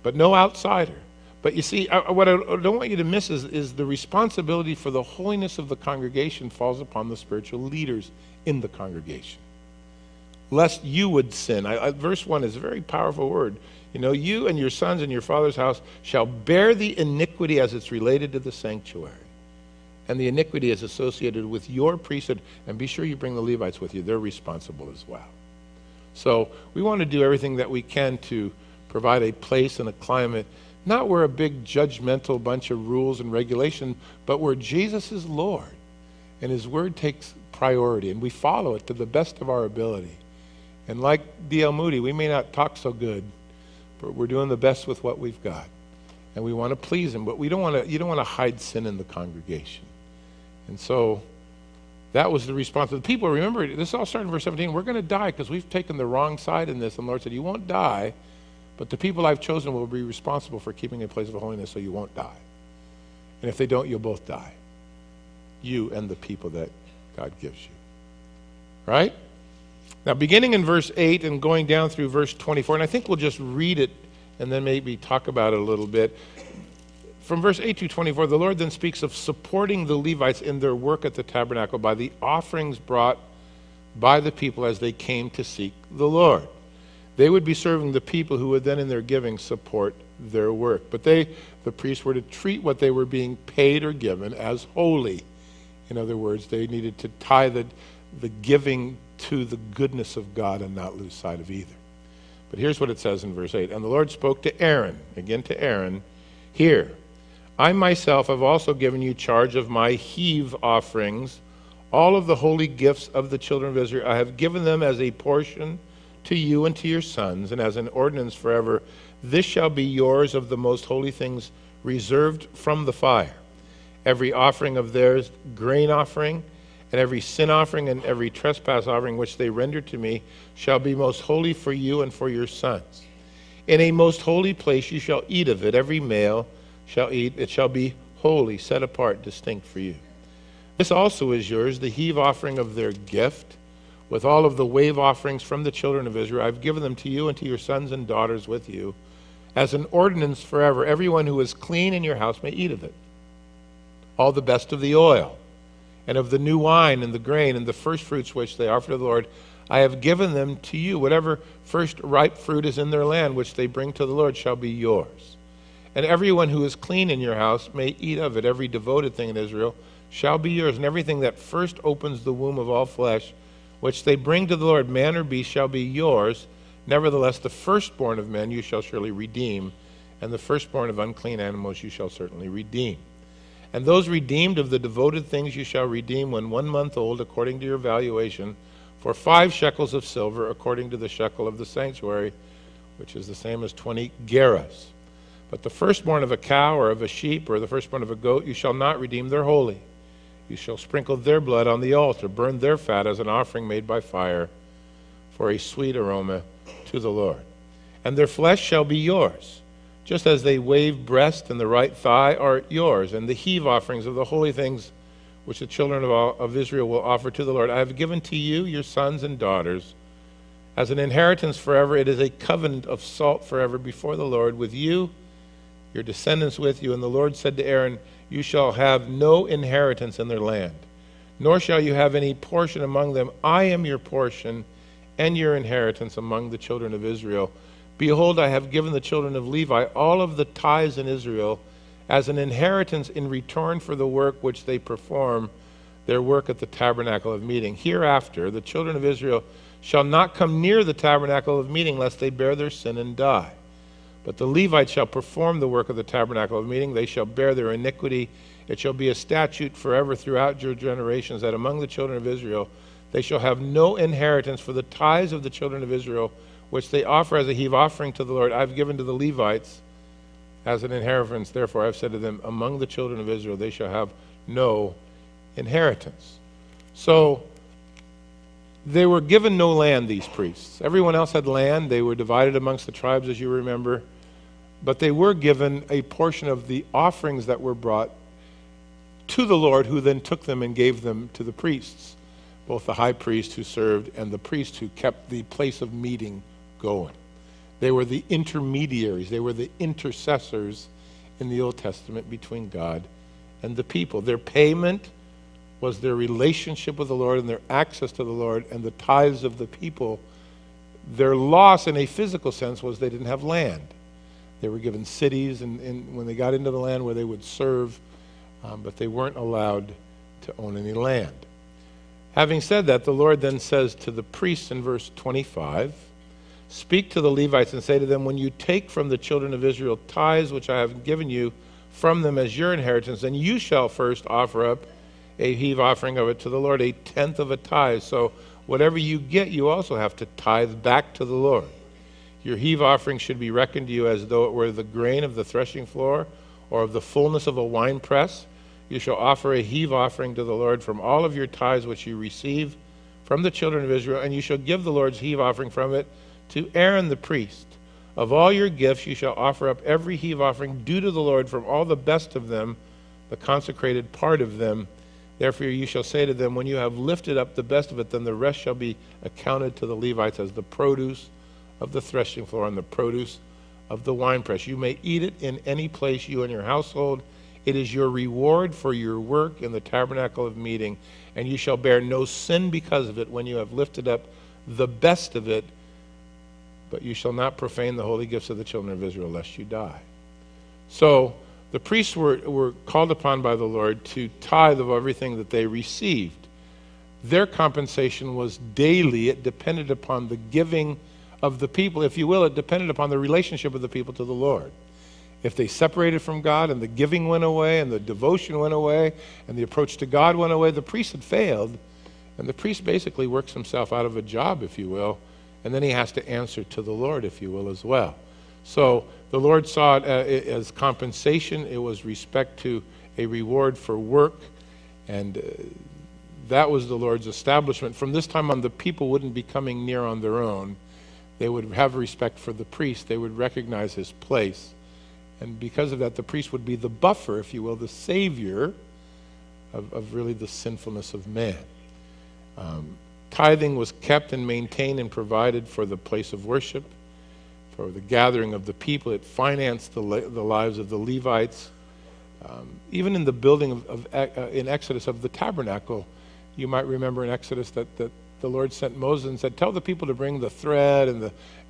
But no outsider. But you see, what I don't want you to miss is the responsibility for the holiness of the congregation falls upon the spiritual leaders in the congregation. Lest you would sin. Verse 1 is a very powerful word. You and your sons and your father's house shall bear the iniquity as it's related to the sanctuary. And the iniquity is associated with your priesthood. And be sure you bring the Levites with you. They're responsible as well. So we want to do everything that we can to provide a place and a climate, not where a big judgmental bunch of rules and regulation, but where Jesus is Lord. And his word takes priority. And we follow it to the best of our ability. And like D.L. Moody, we may not talk so good, but we're doing the best with what we've got. And we want to please him, but you don't want to hide sin in the congregation. And so that was the response of the people. Remember, this all started in verse 17. We're going to die because we've taken the wrong side in this. And the Lord said, you won't die, but the people I've chosen will be responsible for keeping a place of holiness, so you won't die. And if they don't, you'll both die. You and the people that God gives you. Right? Now, beginning in verse 8 and going down through verse 24, and I think we'll just read it and then maybe talk about it a little bit. From verse 8 to 24, the Lord then speaks of supporting the Levites in their work at the tabernacle by the offerings brought by the people as they came to seek the Lord. They would be serving the people who would then in their giving support their work. But the priests were to treat what they were being paid or given as holy. In other words, they needed to tie the giving to the goodness of God and not lose sight of either. But here's what it says in verse 8. And the Lord spoke to Aaron, again to Aaron, here, I myself have also given you charge of my heave offerings, all of the holy gifts of the children of Israel. I have given them as a portion to you and to your sons, and as an ordinance forever. This shall be yours of the most holy things reserved from the fire. Every offering of theirs, grain offering, and every sin offering and every trespass offering which they render to me shall be most holy for you and for your sons. In a most holy place you shall eat of it. Every male shall eat. It shall be holy, set apart, distinct for you. This also is yours, the heave offering of their gift, with all of the wave offerings from the children of Israel. I've given them to you and to your sons and daughters with you, as an ordinance forever. Everyone who is clean in your house may eat of it. All the best of the oil, and of the new wine and the grain and the first fruits which they offer to the Lord, I have given them to you. Whatever first ripe fruit is in their land, which they bring to the Lord, shall be yours. And everyone who is clean in your house may eat of it. Every devoted thing in Israel shall be yours. And everything that first opens the womb of all flesh, which they bring to the Lord, man or beast, shall be yours. Nevertheless, the firstborn of men you shall surely redeem, and the firstborn of unclean animals you shall certainly redeem. And those redeemed of the devoted things you shall redeem when 1 month old, according to your valuation, for 5 shekels of silver, according to the shekel of the sanctuary, which is the same as 20 gerahs. But the firstborn of a cow or of a sheep or the firstborn of a goat you shall not redeem. They're holy. You shall sprinkle their blood on the altar, burn their fat as an offering made by fire for a sweet aroma to the Lord. And their flesh shall be yours, just as they wave breast and the right thigh are yours, and the heave offerings of the holy things which the children of Israel will offer to the Lord. I have given to you, your sons and daughters, as an inheritance forever. It is a covenant of salt forever before the Lord, with you, your descendants with you. And the Lord said to Aaron, you shall have no inheritance in their land, nor shall you have any portion among them. I am your portion and your inheritance among the children of Israel. Behold, I have given the children of Levi all of the tithes in Israel as an inheritance in return for the work which they perform, their work at the tabernacle of meeting. Hereafter, the children of Israel shall not come near the tabernacle of meeting, lest they bear their sin and die. But the Levites shall perform the work of the tabernacle of meeting. They shall bear their iniquity. It shall be a statute forever throughout your generations, that among the children of Israel they shall have no inheritance for the tithes of the children of Israel, which they offer as a heave offering to the Lord. I've given to the Levites as an inheritance. Therefore I've said to them, among the children of Israel they shall have no inheritance. So they were given no land, these priests. Everyone else had land. They were divided amongst the tribes, as you remember. But they were given a portion of the offerings that were brought to the Lord, who then took them and gave them to the priests, both the high priest who served and the priest who kept the place of meeting going. They were the intermediaries. They were the intercessors in the Old Testament between God and the people. Their payment was their relationship with the Lord and their access to the Lord and the tithes of the people. Their loss in a physical sense was they didn't have land. They were given cities and when they got into the land where they would serve, but they weren't allowed to own any land. Having said that, the Lord then says to the priests in verse 25, speak to the Levites and say to them, when you take from the children of Israel tithes which I have given you from them as your inheritance, then you shall first offer up a heave offering of it to the Lord, a tenth of a tithe. So whatever you get, you also have to tithe back to the Lord. Your heave offering should be reckoned to you as though it were the grain of the threshing floor or of the fullness of a winepress. You shall offer a heave offering to the Lord from all of your tithes which you receive from the children of Israel, and you shall give the Lord's heave offering from it to Aaron the priest. Of all your gifts you shall offer up every heave offering due to the Lord from all the best of them, the consecrated part of them. Therefore you shall say to them, when you have lifted up the best of it, then the rest shall be accounted to the Levites as the produce of the threshing floor and the produce of the winepress. You may eat it in any place, you and your household. It is your reward for your work in the tabernacle of meeting, and you shall bear no sin because of it when you have lifted up the best of it, but you shall not profane the holy gifts of the children of Israel, lest you die. So the priests were called upon by the Lord to tithe of everything that they received. Their compensation was daily. It depended upon the giving of the people. If you will, it depended upon the relationship of the people to the Lord. If they separated from God and the giving went away and the devotion went away and the approach to God went away, the priest had failed. And the priest basically works himself out of a job, if you will, and then he has to answer to the Lord, if you will, as well. So the Lord saw it as compensation. It was respect to a reward for work, and that was the Lord's establishment. From this time on, the people wouldn't be coming near on their own. They would have respect for the priest. They would recognize his place. And because of that, the priest would be the buffer, if you will, the savior of really the sinfulness of man. Tithing was kept and maintained and provided for the place of worship, for the gathering of the people. It financed the lives of the Levites. Even in the building in Exodus of the tabernacle, you might remember in Exodus that the Lord sent Moses and said, tell the people to bring the thread and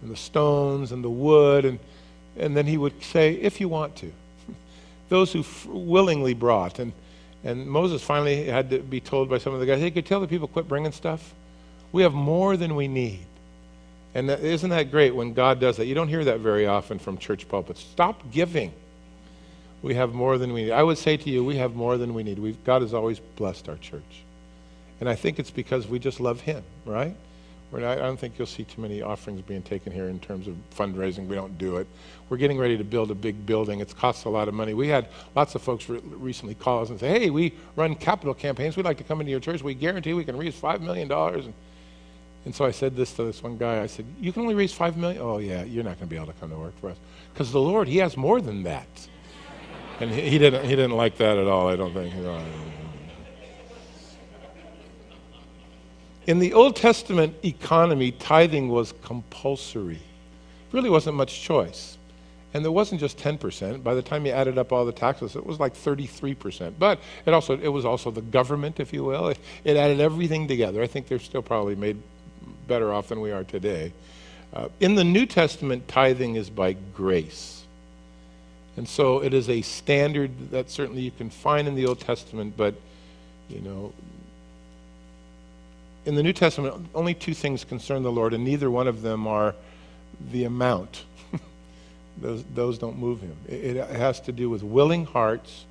the stones and the wood, and then he would say, if you want to. Those who willingly brought. And Moses finally had to be told by some of the guys, hey, could you tell the people quit bringing stuff? We have more than we need. And isn't that great when God does that? You don't hear that very often from church pulpits. Stop giving. We have more than we need. I would say to you, we have more than we need. God has always blessed our church. And I think it's because we just love him, right? I don't think you'll see too many offerings being taken here in terms of fundraising. We don't do it. We're getting ready to build a big building. It costs a lot of money. We had lots of folks recently call us and say, hey, we run capital campaigns. We'd like to come into your church. We guarantee we can raise $5 million. And so I said this to this one guy. I said, you can only raise $5 million? Oh, yeah, you're not going to be able to come to work for us. Because the Lord, he has more than that. And he didn't like that at all, I don't think. In the Old Testament economy, tithing was compulsory. Really wasn't much choice. And there wasn't just 10%. By the time you added up all the taxes, it was like 33%. But it was also the government, if you will. It added everything together. I think they're still probably made better off than we are today. In the New Testament, tithing is by grace. And so it is a standard that certainly you can find in the Old Testament, but, in the New Testament, only two things concern the Lord, and neither one of them are the amount. Those don't move him. It has to do with willing hearts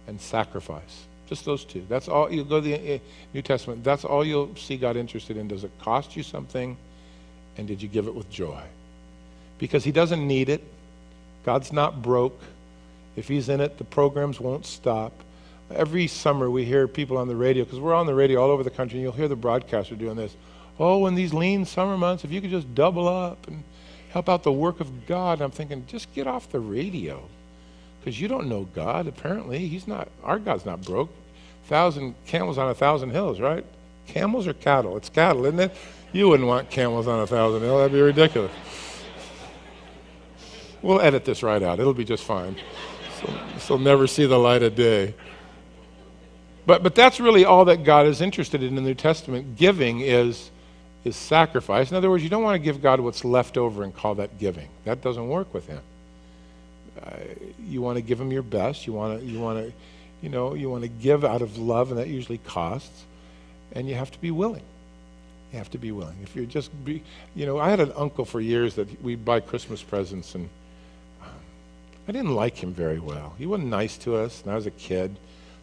and sacrifice. Just those two. That's all. You go to the New Testament, that's all you'll see God interested in. Does it cost you something? And did you give it with joy? Because he doesn't need it. God's not broke. If he's in it, the programs won't stop. Every summer we hear people on the radio, because we're on the radio all over the country, and you'll hear the broadcaster doing this. Oh, in these lean summer months, if you could just double up and help out the work of God. And I'm thinking, just get off the radio, because you don't know God. Apparently, our God's not broke. 1,000 camels on 1,000 hills, right? Camels or cattle? It's cattle, isn't it? You wouldn't want camels on 1,000 hills. That'd be ridiculous. We'll edit this right out. It'll be just fine. So never see the light of day. But that's really all that God is interested in the New Testament. Giving is sacrifice. In other words, you don't want to give God what's left over and call that giving. That doesn't work with him. You want to give him your best. You want to give out of love, and that usually costs. And you have to be willing. You have to be willing. If you're just I had an uncle for years that we'd buy Christmas presents, and I didn't like him very well. He wasn't nice to us, and I was a kid.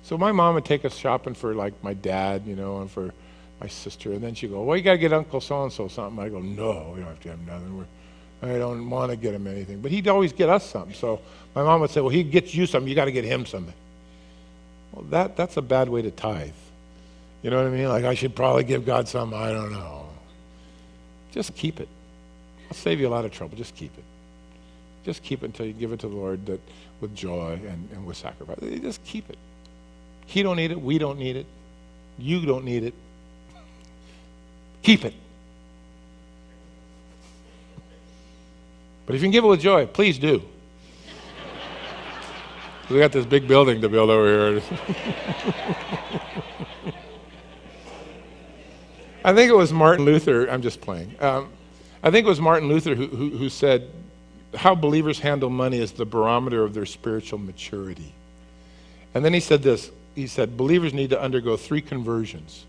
So my mom would take us shopping for like my dad, and for my sister, and then she'd go, well, you got to get Uncle so-and-so something. I go, no, we don't have to have nothing. I don't want to get him anything. But he'd always get us something. So my mom would say, well, he gets you something, you got to get him something. Well, that's a bad way to tithe. You know what I mean? Like, I should probably give God something, I don't know. Just keep it. I'll save you a lot of trouble. Just keep it. Just keep it until you give it to the Lord with joy and with sacrifice. Just keep it. He don't need it. We don't need it. You don't need it. Keep it. But if you can give it with joy, please do. We got this big building to build over here. I think it was Martin Luther. I'm just playing. I think it was Martin Luther who said, how believers handle money is the barometer of their spiritual maturity. And then he said this. He said, believers need to undergo 3 conversions.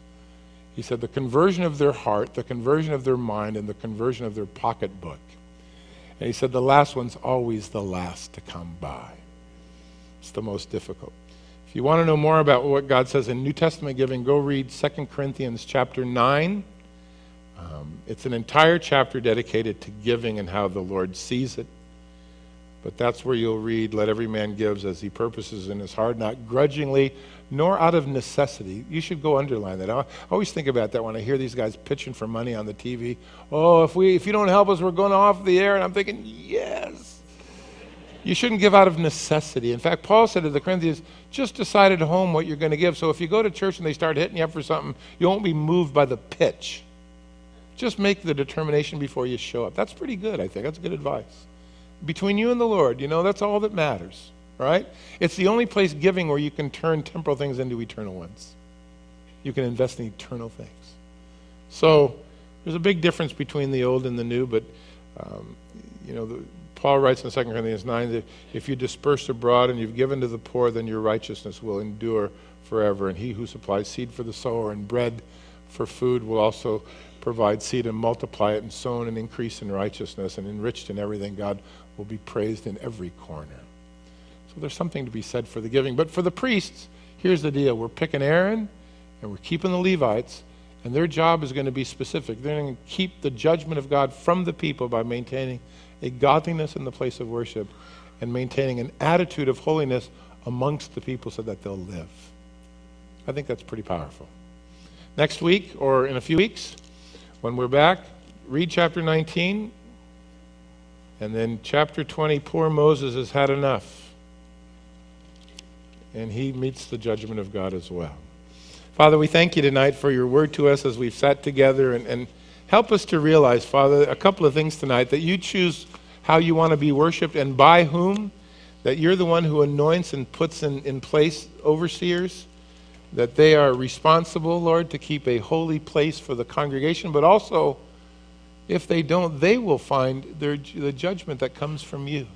He said, the conversion of their heart, the conversion of their mind, and the conversion of their pocketbook. And he said, the last one's always the last to come by. It's the most difficult. If you want to know more about what God says in New Testament giving, go read 2 Corinthians chapter 9. It's an entire chapter dedicated to giving and how the Lord sees it. But that's where you'll read, let every man gives as he purposes in his heart, not grudgingly, nor out of necessity. You should go underline that. I always think about that when I hear these guys pitching for money on the TV. Oh, if you don't help us, we're going off the air. And I'm thinking, yes. You shouldn't give out of necessity. In fact, Paul said to the Corinthians, just decide at home what you're going to give. So if you go to church and they start hitting you up for something, you won't be moved by the pitch. Just make the determination before you show up. That's pretty good, I think. That's good advice. Between you and the Lord, that's all that matters, right? It's the only place giving where you can turn temporal things into eternal ones. You can invest in eternal things. So there's a big difference between the old and the new, but Paul writes in 2 Corinthians 9 that if you disperse abroad and you've given to the poor, then your righteousness will endure forever. And he who supplies seed for the sower and bread for food will also provide seed and multiply it, and sown and increase in righteousness and enriched in everything. God will be praised in every corner. So there's something to be said for the giving. But for the priests, here's the deal. We're picking Aaron and we're keeping the Levites, and their job is going to be specific. They're going to keep the judgment of God from the people by maintaining a godliness in the place of worship and maintaining an attitude of holiness amongst the people so that they'll live. I think that's pretty powerful. Next week, or in a few weeks, when we're back, read chapter 19, and then chapter 20, poor Moses has had enough. And he meets the judgment of God as well. Father, we thank you tonight for your word to us as we've sat together, and help us to realize, Father, a couple of things tonight, that you choose how you want to be worshiped and by whom, that you're the one who anoints and puts in place overseers, that they are responsible, Lord, to keep a holy place for the congregation, but also, if they don't, they will find the judgment that comes from you.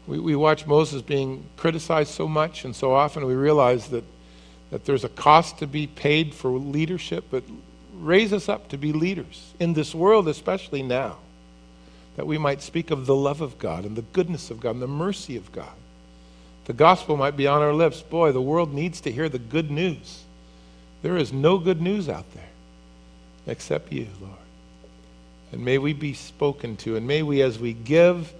We watch Moses being criticized so much, and so often we realize that there's a cost to be paid for leadership, but raise us up to be leaders in this world, especially now, that we might speak of the love of God and the goodness of God and the mercy of God. The gospel might be on our lips. Boy, the world needs to hear the good news. There is no good news out there except you, Lord. And may we be spoken to, and may we, as we give,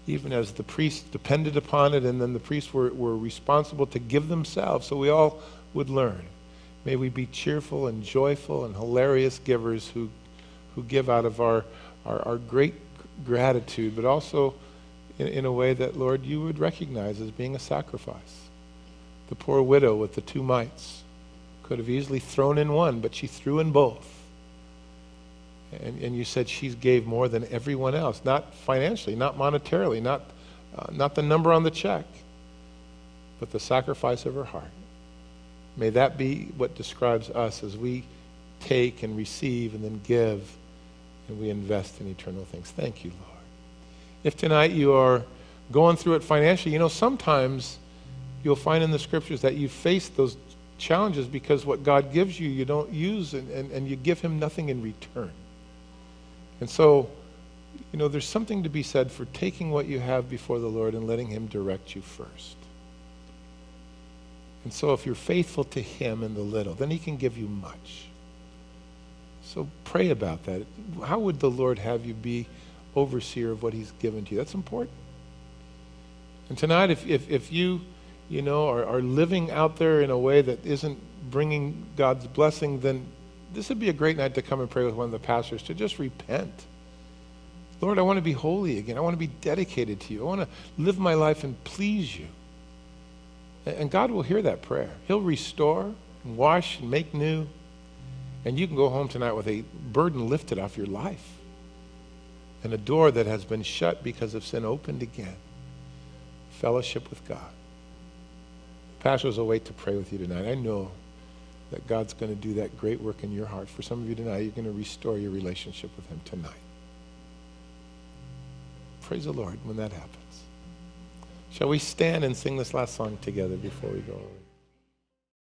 even as the priests depended upon it, and then the priests were responsible to give themselves, so we all would learn. May we be cheerful and joyful and hilarious givers who give out of our great gratitude, but also in a way that, Lord, you would recognize as being a sacrifice. The poor widow with the 2 mites could have easily thrown in one, but she threw in both. And you said she gave more than everyone else, not financially, not monetarily, not the number on the check, but the sacrifice of her heart. May that be what describes us as we take and receive and then give, and we invest in eternal things. Thank you, Lord. If tonight you are going through it financially, sometimes you'll find in the scriptures that you face those challenges because what God gives you, you don't use, and you give him nothing in return. And so, there's something to be said for taking what you have before the Lord and letting him direct you first. And so if you're faithful to him in the little, then he can give you much. So pray about that. How would the Lord have you be overseer of what he's given to you? That's important. And tonight, if you are living out there in a way that isn't bringing God's blessing, then this would be a great night to come and pray with one of the pastors to just repent. Lord, I want to be holy again. I want to be dedicated to you. I want to live my life and please you. And God will hear that prayer. He'll restore and wash and make new. And you can go home tonight with a burden lifted off your life and a door that has been shut because of sin opened again. Fellowship with God. Pastors will wait to pray with you tonight. I know that God's going to do that great work in your heart. For some of you tonight, you're going to restore your relationship with him tonight. Praise the Lord when that happens. Shall we stand and sing this last song together before we go?